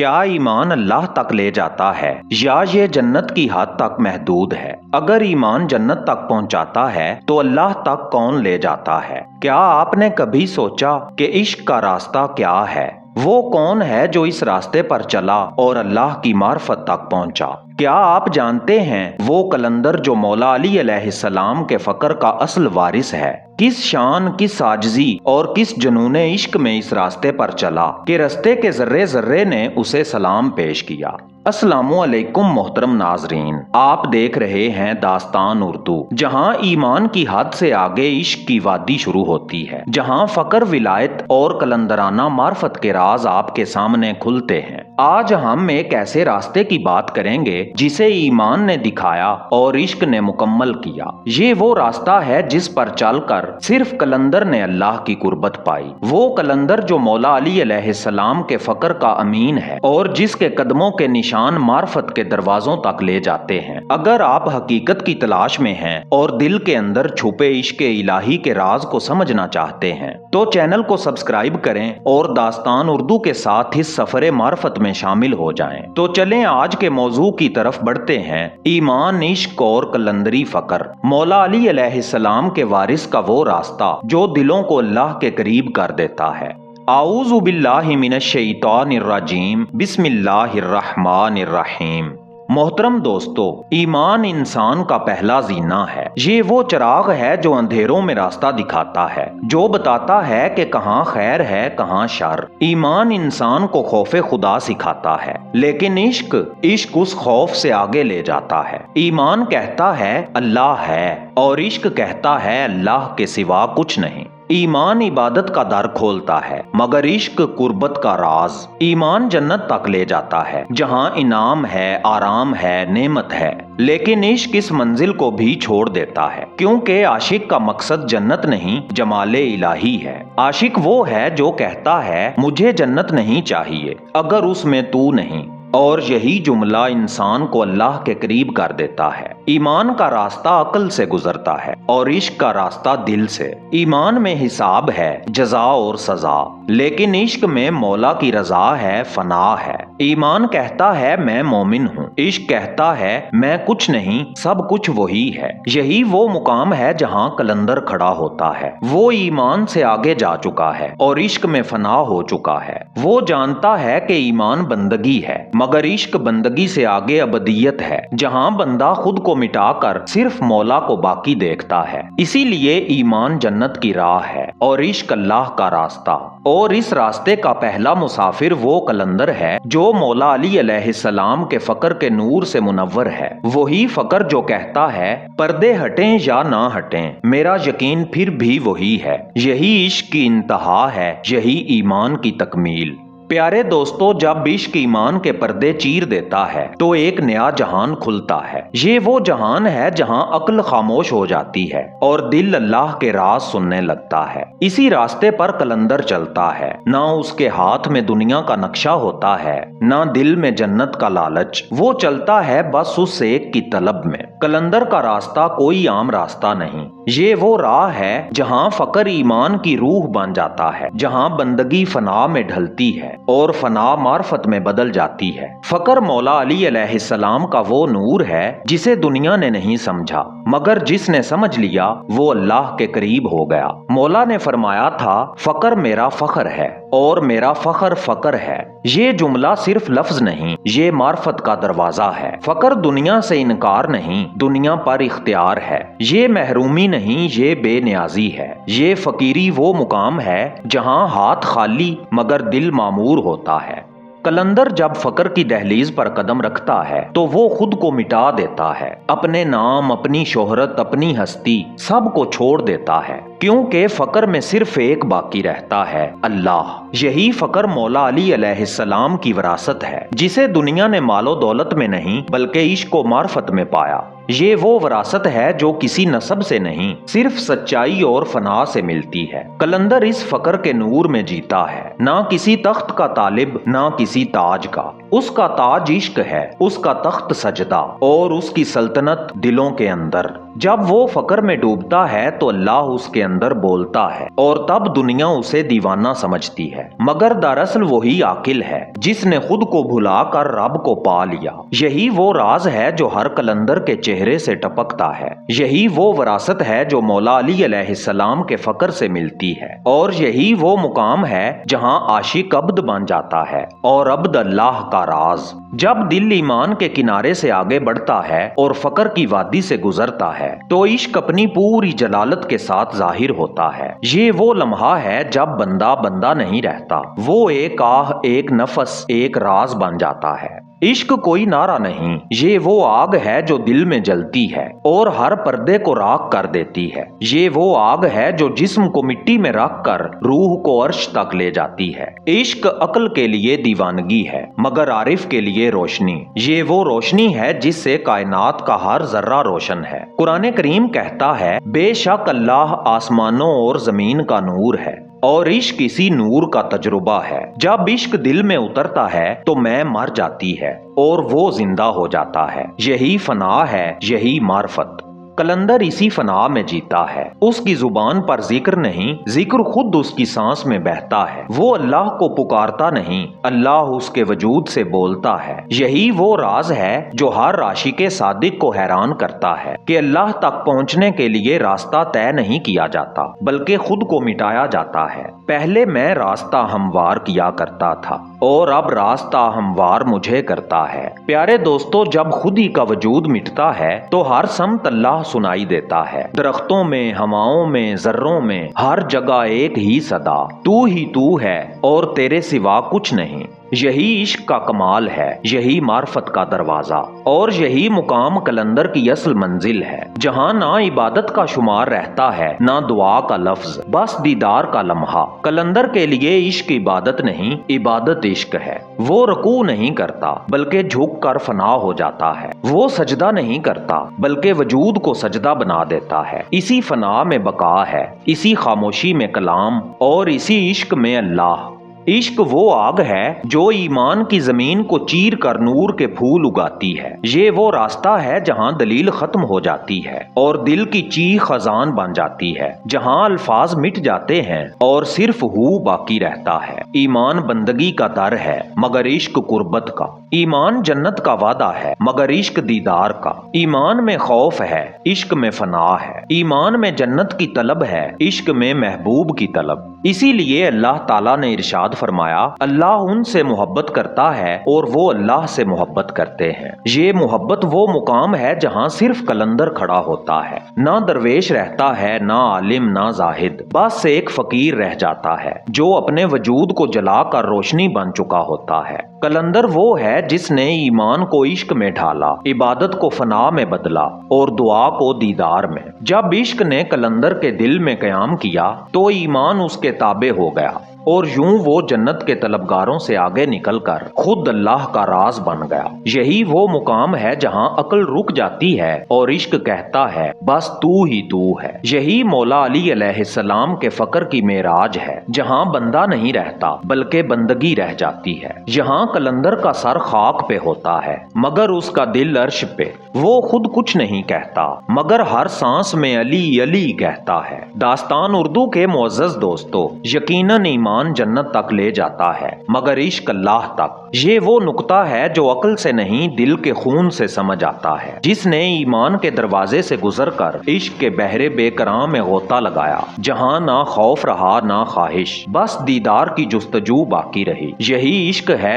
کیا ایمان اللہ تک لے جاتا ہے یا یہ جنت کی حد تک محدود ہے؟ اگر ایمان جنت تک پہنچاتا ہے تو اللہ تک کون لے جاتا ہے؟ کیا آپ نے کبھی سوچا کہ عشق کا راستہ کیا ہے؟ وہ کون ہے جو اس راستے پر چلا اور اللہ کی معرفت تک پہنچا؟ کیا آپ جانتے ہیں وہ قلندر جو مولا علی علیہ السلام کے فقر کا اصل وارث ہے، کس شان، کس عاجزی اور کس جنون عشق میں اس راستے پر چلا کہ راستے کے ذرے ذرے نے اسے سلام پیش کیا۔ السلام علیکم محترم ناظرین، آپ دیکھ رہے ہیں داستان اردو، جہاں ایمان کی حد سے آگے عشق کی وادی شروع ہوتی ہے، جہاں فقر، ولایت اور قلندرانہ معرفت کے راز آپ کے سامنے کھلتے ہیں۔ آج ہم ایک ایسے راستے کی بات کریں گے جسے ایمان نے دکھایا اور عشق نے مکمل کیا۔ یہ وہ راستہ ہے جس پر چل کر صرف قلندر نے اللہ کی قربت پائی، وہ قلندر جو مولا علی علیہ السلام کے فقر کا امین ہے اور جس کے قدموں کے نشان معرفت کے دروازوں تک لے جاتے ہیں۔ اگر آپ حقیقت کی تلاش میں ہیں اور دل کے اندر چھپے عشق الہی کے راز کو سمجھنا چاہتے ہیں تو چینل کو سبسکرائب کریں اور داستان اردو کے ساتھ اس سفر معرفت میں شامل ہو جائیں۔ تو چلیں آج کے موضوع کی طرف بڑھتے ہیں، ایمان، عشق اور قلندری فقر، مولا علی علیہ السلام کے وارث کا وہ راستہ جو دلوں کو اللہ کے قریب کر دیتا ہے۔ اعوذ باللہ من الشیطان الرجیم، بسم اللہ الرحمن الرحیم۔ محترم دوستو، ایمان انسان کا پہلا زینہ ہے۔ یہ وہ چراغ ہے جو اندھیروں میں راستہ دکھاتا ہے، جو بتاتا ہے کہ کہاں خیر ہے کہاں شر۔ ایمان انسان کو خوف خدا سکھاتا ہے، لیکن عشق اس خوف سے آگے لے جاتا ہے۔ ایمان کہتا ہے اللہ ہے اور عشق کہتا ہے اللہ کے سوا کچھ نہیں۔ ایمان عبادت کا در کھولتا ہے مگر عشق قربت کا راز۔ ایمان جنت تک لے جاتا ہے جہاں انعام ہے، آرام ہے، نعمت ہے، لیکن عشق اس منزل کو بھی چھوڑ دیتا ہے، کیونکہ عاشق کا مقصد جنت نہیں، جمال الہی ہے۔ عاشق وہ ہے جو کہتا ہے مجھے جنت نہیں چاہیے اگر اس میں تو نہیں، اور یہی جملہ انسان کو اللہ کے قریب کر دیتا ہے۔ ایمان کا راستہ عقل سے گزرتا ہے اور عشق کا راستہ دل سے۔ ایمان میں حساب ہے، جزا اور سزا، لیکن عشق میں مولا کی رضا ہے، فنا ہے۔ ایمان کہتا ہے میں مومن ہوں، عشق کہتا ہے میں کچھ نہیں، سب کچھ وہی ہے۔ یہی وہ مقام ہے جہاں قلندر کھڑا ہوتا ہے۔ وہ ایمان سے آگے جا چکا ہے اور عشق میں فنا ہو چکا ہے۔ وہ جانتا ہے کہ ایمان بندگی ہے مگر عشق بندگی سے آگے ابدیت ہے، جہاں بندہ خود کو مٹا کر صرف مولا کو باقی دیکھتا ہے۔ اسی لیے ایمان جنت کی راہ ہے اور عشق اللہ کا راستہ، اور اس راستے کا پہلا مسافر وہ قلندر ہے جو مولا علی علیہ السلام کے فقر کے نور سے منور ہے۔ وہی فقر جو کہتا ہے پردے ہٹیں یا نہ ہٹیں میرا یقین پھر بھی وہی ہے۔ یہی عشق کی انتہا ہے، یہی ایمان کی تکمیل۔ پیارے دوستو، جب عشق ایمان کے پردے چیر دیتا ہے تو ایک نیا جہان کھلتا ہے۔ یہ وہ جہان ہے جہاں عقل خاموش ہو جاتی ہے اور دل اللہ کے راز سننے لگتا ہے۔ اسی راستے پر قلندر چلتا ہے، نہ اس کے ہاتھ میں دنیا کا نقشہ ہوتا ہے، نہ دل میں جنت کا لالچ۔ وہ چلتا ہے بس اس ایک کی طلب میں۔ قلندر کا راستہ کوئی عام راستہ نہیں، یہ وہ راہ ہے جہاں فقر ایمان کی روح بن جاتا ہے، جہاں بندگی فنا میں ڈھلتی ہے اور فنا معرفت میں بدل جاتی ہے۔ فقر مولا علی علیہ السلام کا وہ نور ہے جسے دنیا نے نہیں سمجھا، مگر جس نے سمجھ لیا وہ اللہ کے قریب ہو گیا۔ مولا نے فرمایا تھا فقر میرا فخر ہے اور میرا فخر فقر ہے۔ یہ جملہ صرف لفظ نہیں، یہ معرفت کا دروازہ ہے۔ فقر دنیا سے انکار نہیں، دنیا پر اختیار ہے۔ یہ محرومی نہیں، یہ بے نیازی ہے۔ یہ فقیری وہ مقام ہے جہاں ہاتھ خالی مگر دل معمور ہوتا ہے۔ قلندر جب فقر کی دہلیز پر قدم رکھتا ہے تو وہ خود کو مٹا دیتا ہے، اپنے نام، اپنی شہرت، اپنی ہستی، سب کو چھوڑ دیتا ہے، کیونکہ فقر میں صرف ایک باقی رہتا ہے، اللہ۔ یہی فقر مولا علی علیہ السلام کی وراثت ہے، جسے دنیا نے مال و دولت میں نہیں بلکہ عشق و معرفت میں پایا۔ یہ وہ وراثت ہے جو کسی نسب سے نہیں، صرف سچائی اور فنا سے ملتی ہے۔ قلندر اس فقر کے نور میں جیتا ہے، نہ کسی تخت کا طالب، نہ کسی تاج کا۔ اس کا تاج عشق ہے، اس کا تخت سجدہ، اور اس کی سلطنت دلوں کے اندر۔ جب وہ فقر میں ڈوبتا ہے تو اللہ اس کے اندر بولتا ہے، اور تب دنیا اسے دیوانہ سمجھتی ہے، مگر دراصل وہی عاقل ہے جس نے خود کو بھلا کر رب کو پا لیا۔ یہی وہ راز ہے جو ہر قلندر کے چہرے سے ٹپکتا ہے، یہی وہ وراثت ہے جو مولا علی علیہ السلام کے فقر سے ملتی ہے، اور یہی وہ مقام ہے جہاں عاشق عبد بن جاتا ہے اور عبد اللہ کا راز۔ جب دل ایمان کے کنارے سے آگے بڑھتا ہے اور فقر کی وادی سے گزرتا ہے تو عشق اپنی پوری جلالت کے ساتھ ظاہر ہوتا ہے۔ یہ وہ لمحہ ہے جب بندہ بندہ نہیں رہتا، وہ ایک آہ، ایک نفس، ایک راز بن جاتا ہے۔ عشق کوئی نعرہ نہیں، یہ وہ آگ ہے جو دل میں جلتی ہے اور ہر پردے کو راکھ کر دیتی ہے۔ یہ وہ آگ ہے جو جسم کو مٹی میں رکھ کر روح کو عرش تک لے جاتی ہے۔ عشق عقل کے لیے دیوانگی ہے، مگر عارف کے لیے روشنی۔ یہ وہ روشنی ہے جس سے کائنات کا ہر ذرہ روشن ہے۔ قرآن کریم کہتا ہے، بے شک اللہ آسمانوں اور زمین کا نور ہے، اور عشق اسی نور کا تجربہ ہے۔ جب عشق دل میں اترتا ہے تو میں مر جاتی ہے اور وہ زندہ ہو جاتا ہے۔ یہی فنا ہے، یہی معرفت۔ قلندر اسی فنا میں جیتا ہے، اس کی زبان پر ذکر نہیں، ذکر خود اس کی سانس میں بہتا ہے۔ وہ اللہ کو پکارتا نہیں، اللہ اس کے وجود سے بولتا ہے۔ یہی وہ راز ہے جو ہر عاشق صادق کو حیران کرتا ہے کہ اللہ تک پہنچنے کے لیے راستہ طے نہیں کیا جاتا بلکہ خود کو مٹایا جاتا ہے۔ پہلے میں راستہ ہموار کیا کرتا تھا اور اب راستہ ہموار مجھے کرتا ہے۔ پیارے دوستو، جب خود ہی کا وجود مٹتا ہے تو ہر سمت اللہ سنائی دیتا ہے۔ درختوں میں، ہواؤں میں، ذروں میں، ہر جگہ ایک ہی صدا، تو ہی تو ہے اور تیرے سوا کچھ نہیں۔ یہی عشق کا کمال ہے، یہی معرفت کا دروازہ، اور یہی مقام قلندر کی اصل منزل ہے، جہاں نہ عبادت کا شمار رہتا ہے، نہ دعا کا لفظ، بس دیدار کا لمحہ۔ قلندر کے لیے عشق عبادت نہیں، عبادت عشق ہے۔ وہ رکوع نہیں کرتا بلکہ جھک کر فنا ہو جاتا ہے، وہ سجدہ نہیں کرتا بلکہ وجود کو سجدہ بنا دیتا ہے۔ اسی فنا میں بقا ہے، اسی خاموشی میں کلام، اور اسی عشق میں اللہ۔ عشق وہ آگ ہے جو ایمان کی زمین کو چیر کر نور کے پھول اگاتی ہے۔ یہ وہ راستہ ہے جہاں دلیل ختم ہو جاتی ہے اور دل کی چیخ خزان بن جاتی ہے، جہاں الفاظ مٹ جاتے ہیں اور صرف ہو باقی رہتا ہے۔ ایمان بندگی کا در ہے مگر عشق قربت کا، ایمان جنت کا وعدہ ہے مگر عشق دیدار کا، ایمان میں خوف ہے، عشق میں فنا ہے، ایمان میں جنت کی طلب ہے، عشق میں محبوب کی طلب۔ اسی لیے اللہ تعالیٰ نے ارشاد فرمایا، اللہ ان سے محبت کرتا ہے اور وہ اللہ سے محبت کرتے ہیں۔ یہ محبت وہ مقام ہے جہاں صرف قلندر کھڑا ہوتا ہے، نہ درویش رہتا ہے، نہ عالم، نہ زاہد، بس ایک فقیر رہ جاتا ہے جو اپنے وجود کو جلا کر روشنی بن چکا ہوتا ہے۔ قلندر وہ ہے جس نے ایمان کو عشق میں ڈھالا، عبادت کو فنا میں بدلا اور دعا کو دیدار میں۔ جب عشق نے قلندر کے دل میں قیام کیا تو ایمان اس کے تابع ہو گیا، اور یوں وہ جنت کے طلبگاروں سے آگے نکل کر خود اللہ کا راز بن گیا۔ یہی وہ مقام ہے جہاں عقل رک جاتی ہے اور عشق کہتا ہے، بس تو ہی تو ہے۔ یہی مولا علی علیہ السلام کے فقر کی معراج ہے، جہاں بندہ نہیں رہتا بلکہ بندگی رہ جاتی ہے۔ یہاں قلندر کا سر خاک پہ ہوتا ہے مگر اس کا دل عرش پہ۔ وہ خود کچھ نہیں کہتا مگر ہر سانس میں علی علی کہتا ہے۔ داستان اردو کے معزز دوستو، یقیناً ایمان جنت تک لے جاتا ہے مگر عشق اللہ تک۔ یہ وہ نقطہ ہے جو عقل سے نہیں دل کے خون سے سمجھ آتا ہے۔ جس نے ایمان کے دروازے سے گزر کر عشق کے بحر بے کراں میں غوطہ لگایا، جہاں نہ خوف رہا نہ خواہش، بس دیدار کی جستجو باقی رہی۔ یہی عشق ہے